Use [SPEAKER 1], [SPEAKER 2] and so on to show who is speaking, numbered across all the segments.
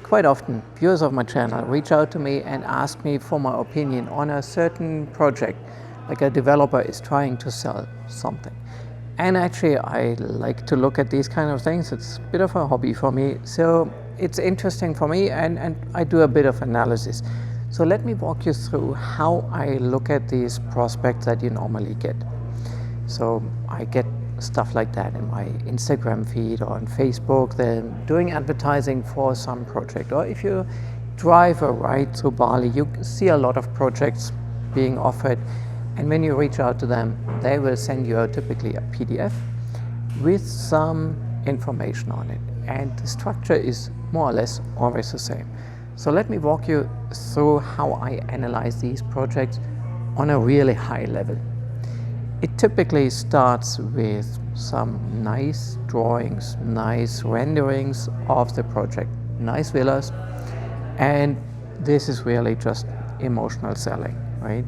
[SPEAKER 1] quite often viewers of my channel reach out to me and ask me for my opinion on a certain project, like a developer is trying to sell something. And actually I like to look at these kind of things. It's a bit of a hobby for me, so it's interesting for me, and I do a bit of analysis. So let me walk you through how I look at these prospects that you normally get. So I get stuff like that in my Instagram feed or on Facebook. They're doing advertising for some project, or if you drive a ride through Bali, you see a lot of projects being offered, and when you reach out to them, they will send you typically a PDF with some information on it, and the structure is more or less always the same. So let me walk you through how I analyze these projects on a really high level. It typically starts with some nice drawings, nice renderings of the project, nice villas, and this is really just emotional selling, right?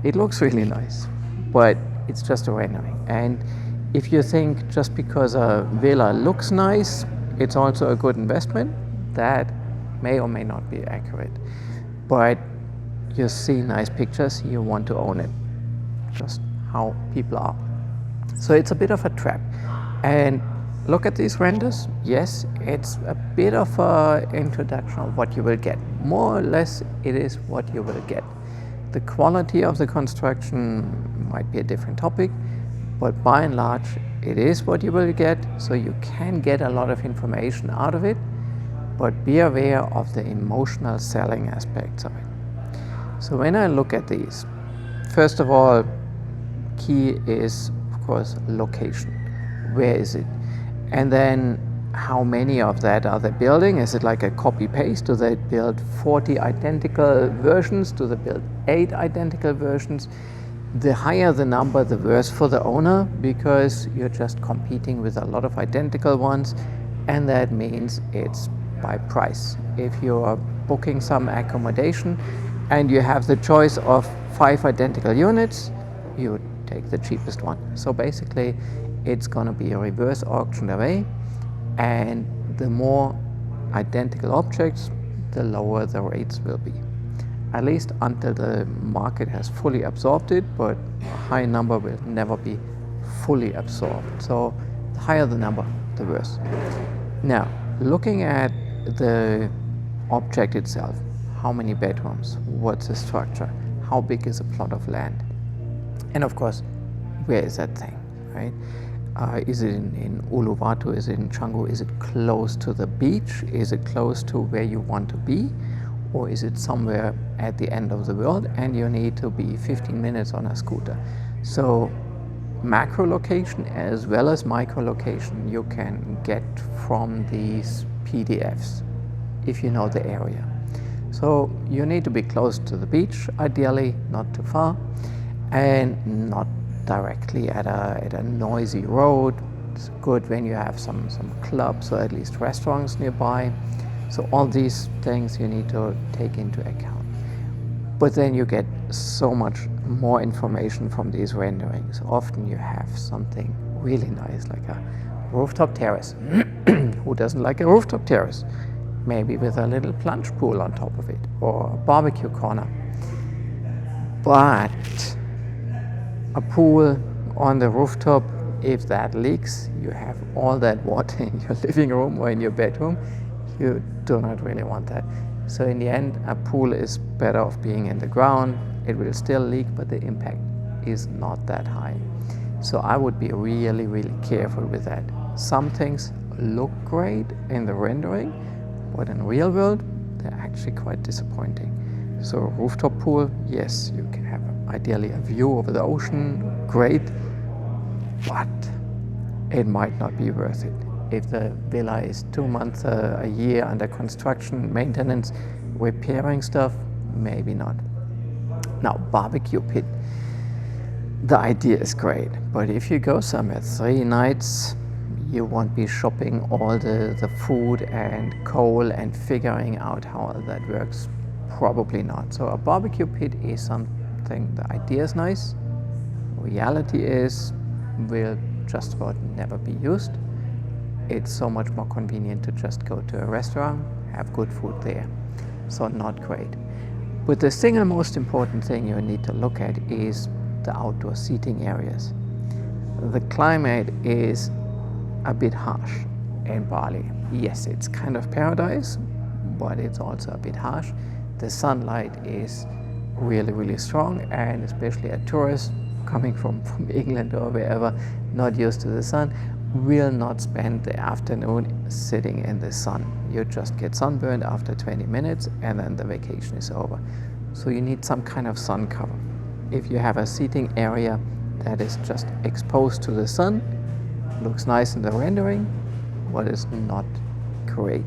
[SPEAKER 1] It looks really nice, but it's just a rendering. And if you think just because a villa looks nice, it's also a good investment, that may or may not be accurate. But you see nice pictures, you want to own it. Just how people are. So it's a bit of a trap. And look at these renders. Yes, it's a bit of an introduction of what you will get. More or less, it is what you will get. The quality of the construction might be a different topic, but by and large, it is what you will get. So you can get a lot of information out of it, but be aware of the emotional selling aspects of it. So when I look at these, first of all, key is, of course, location. Where is it? And then how many of that are they building? Is it like a copy-paste? Do they build 40 identical versions? Do they build 8 identical versions? The higher the number, the worse for the owner, because you're just competing with a lot of identical ones, and that means it's by price. If you're booking some accommodation and you have the choice of 5 identical units, you take the cheapest one. So basically it's going to be a reverse auction away, and the more identical objects, the lower the rates will be, at least until the market has fully absorbed it, but a high number will never be fully absorbed. So the higher the number, the worse. Now, looking at the object itself, how many bedrooms, what's the structure, how big is a plot of land, and of course, where is that thing, right? Is it in Uluwatu, is it in 𝐿𝐵, is it close to the beach, is it close to where you want to be, or is it somewhere at the end of the world and you need to be 15 minutes on a scooter? So macro location as well as micro location you can get from these PDFs if you know the area. So you need to be close to the beach, ideally not too far, and not directly at a noisy road. It's good when you have some clubs or at least restaurants nearby. So all these things you need to take into account. But then you get so much more information from these renderings. Often you have something really nice, like a rooftop terrace. Who doesn't like a rooftop terrace? Maybe with a little plunge pool on top of it, or a barbecue corner. But a pool on the rooftop, if that leaks, you have all that water in your living room or in your bedroom. You do not really want that. So in the end, a pool is better off being in the ground. It will still leak, but the impact is not that high. So I would be really, really careful with that. Some things look great in the rendering, but in real world, they're actually quite disappointing. So rooftop pool, yes, you can have ideally a view over the ocean, great, but it might not be worth it. If the villa is 2 months, a year under construction, maintenance, repairing stuff, maybe not. Now, barbecue pit, the idea is great, but if you go somewhere 3 nights, you won't be shopping all the food and coal and figuring out how all that works. Probably not. So a barbecue pit is something, the idea is nice, reality is will just about never be used. It's so much more convenient to just go to a restaurant, have good food there. So not great. But the single most important thing you need to look at is the outdoor seating areas. The climate is a bit harsh in Bali. Yes, it's kind of paradise, but it's also a bit harsh. The sunlight is really, really strong, and especially a tourist coming from England or wherever, not used to the sun, will not spend the afternoon sitting in the sun. You just get sunburned after 20 minutes and then the vacation is over. So you need some kind of sun cover. If you have a seating area that is just exposed to the sun, looks nice in the rendering, but is not great.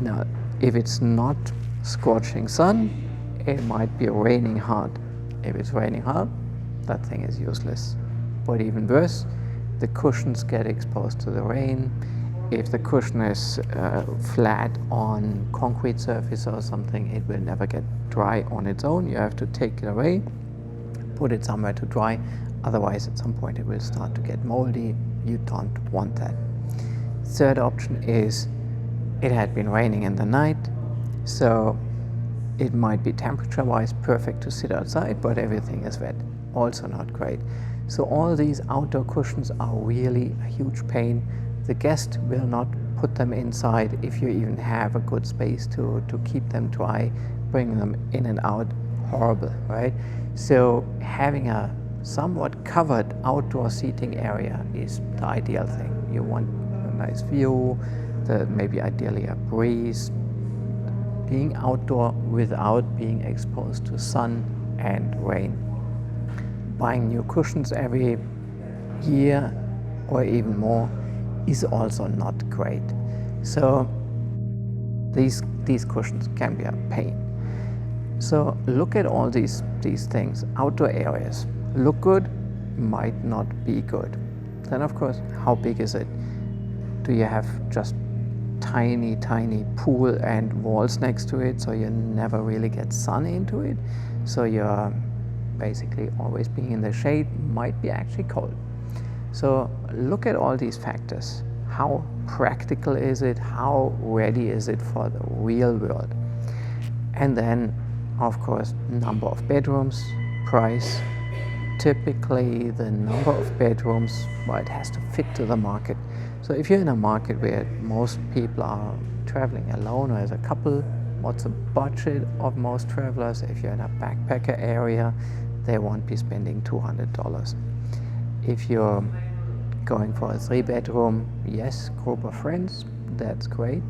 [SPEAKER 1] Now, if it's not scorching sun, it might be raining hard. If it's raining hard, that thing is useless. But even worse, the cushions get exposed to the rain. If the cushion is flat on concrete surface or something, it will never get dry on its own. You have to take it away, put it somewhere to dry. Otherwise, at some point, it will start to get moldy. You don't want that. Third option is it had been raining in the night, so it might be temperature-wise perfect to sit outside, but everything is wet. Also not great. So all these outdoor cushions are really a huge pain. The guest will not put them inside if you even have a good space to keep them dry, bring them in and out, horrible, right? So having a somewhat covered outdoor seating area is the ideal thing. You want a nice view, maybe ideally a breeze, being outdoor without being exposed to sun and rain. Buying new cushions every year or even more is also not great. So these cushions can be a pain. So look at all these things. Outdoor areas look good, might not be good. Then of course, how big is it? Do you have just tiny pool and walls next to it, so you never really get sun into it? So you're basically always being in the shade, might be actually cold. So look at all these factors. How practical is it? How ready is it for the real world? And then, of course, number of bedrooms, price. Typically, the number of bedrooms, well, it has to fit to the market. So if you're in a market where most people are traveling alone or as a couple, what's the budget of most travelers? If you're in a backpacker area, they won't be spending $200. If you're going for a 3-bedroom, yes, group of friends, that's great.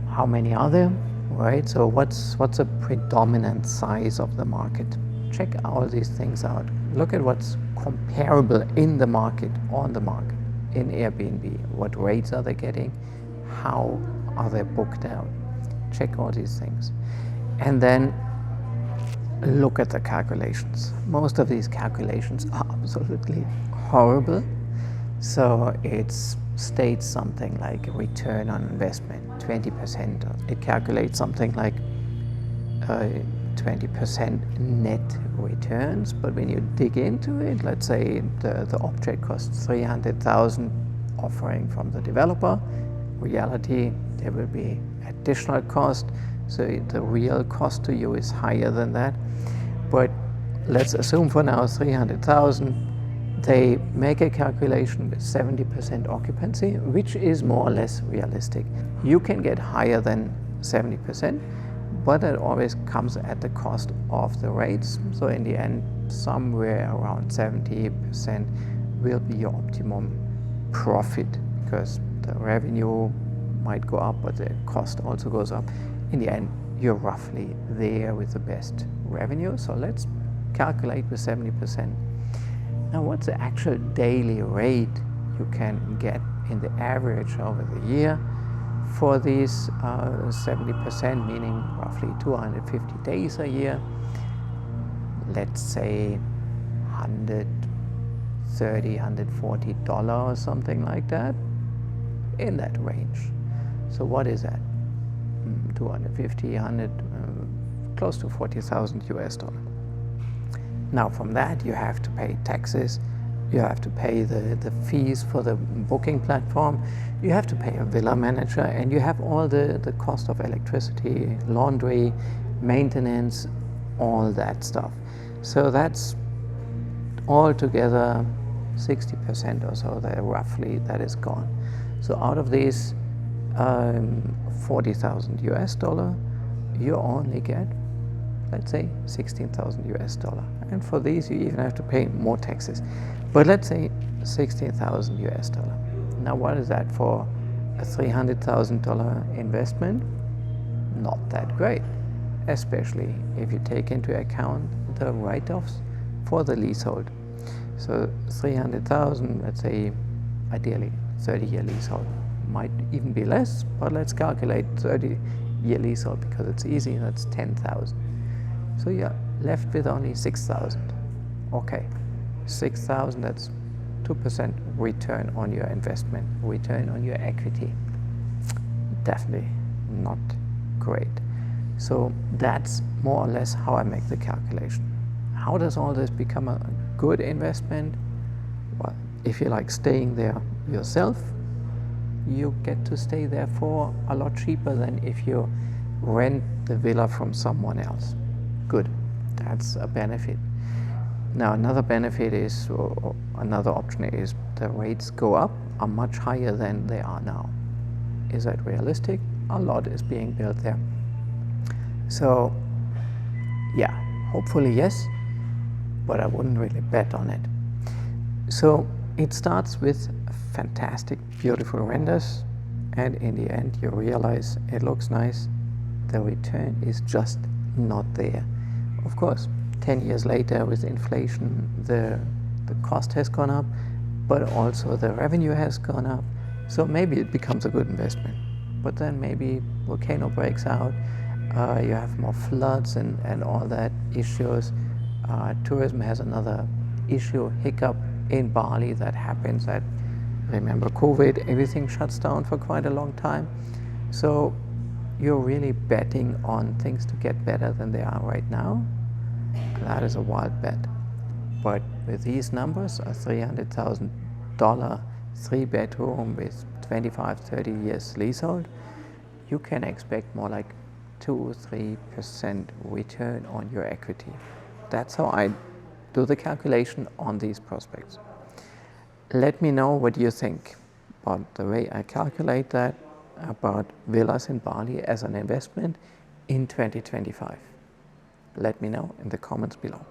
[SPEAKER 1] How many are there, right? So what's a predominant size of the market? Check all these things out. Look at what's comparable in the market, on the market, in Airbnb. What rates are they getting? How are they booked out? Check all these things. And then look at the calculations. Most of these calculations are absolutely horrible. So it states something like return on investment, 20%. It calculates something like 20% net returns. But when you dig into it, let's say the object costs $300,000 offering from the developer. Reality, there will be additional cost. So the real cost to you is higher than that. But let's assume for now 300,000. They make a calculation with 70% occupancy, which is more or less realistic. You can get higher than 70%, but it always comes at the cost of the rates. So in the end, somewhere around 70% will be your optimum profit, because the revenue might go up, but the cost also goes up. In the end, you're roughly there with the best revenue. So let's calculate with 70%. Now, what's the actual daily rate you can get in the average over the year for these 70%, meaning roughly 250 days a year? Let's say $130, $140 or something like that, in that range. So what is that? 250, 100, close to $40,000 US. Now from that you have to pay taxes You have to pay the fees for the booking platform, you have to pay a villa manager, and you have all the cost of electricity, laundry, maintenance, all that stuff. So that's all together 60% or so, that roughly that is gone. So out of these 40,000 US dollar, you only get, let's say, 16,000 US dollar. And for these, you even have to pay more taxes. But let's say 16,000 US dollar. Now, what is that for a $300,000 investment? Not that great, especially if you take into account the write-offs for the leasehold. So 300,000, let's say, ideally 30-year leasehold. Might even be less, but let's calculate 30-year leasehold because it's easy. That's 10,000. So you're left with only 6,000. Okay, 6,000, that's 2% return on your investment, return on your equity. Definitely not great. So that's more or less how I make the calculation. How does all this become a good investment? Well, if you like staying there yourself, you get to stay there for a lot cheaper than if you rent the villa from someone else. Good, that's a benefit. Now another benefit is, or another option is, the rates go up, are much higher than they are now. Is that realistic? A lot is being built there. So yeah, hopefully yes, but I wouldn't really bet on it. So it starts with fantastic, beautiful renders, and in the end you realize it looks nice, the return is just not there. Of course, 10 years later with inflation, the cost has gone up, but also the revenue has gone up, so maybe it becomes a good investment. But then maybe volcano breaks out, you have more floods and all that issues. Tourism has another issue, hiccup in Bali that happens. That, remember COVID, everything shuts down for quite a long time. So you're really betting on things to get better than they are right now. That is a wild bet. But with these numbers, a $300,000 3-bedroom with 25-30 years leasehold, you can expect more like 2-3% return on your equity. That's how I do the calculation on these prospects. Let me know what you think about the way I calculate that, about villas in Bali as an investment in 2025. Let me know in the comments below.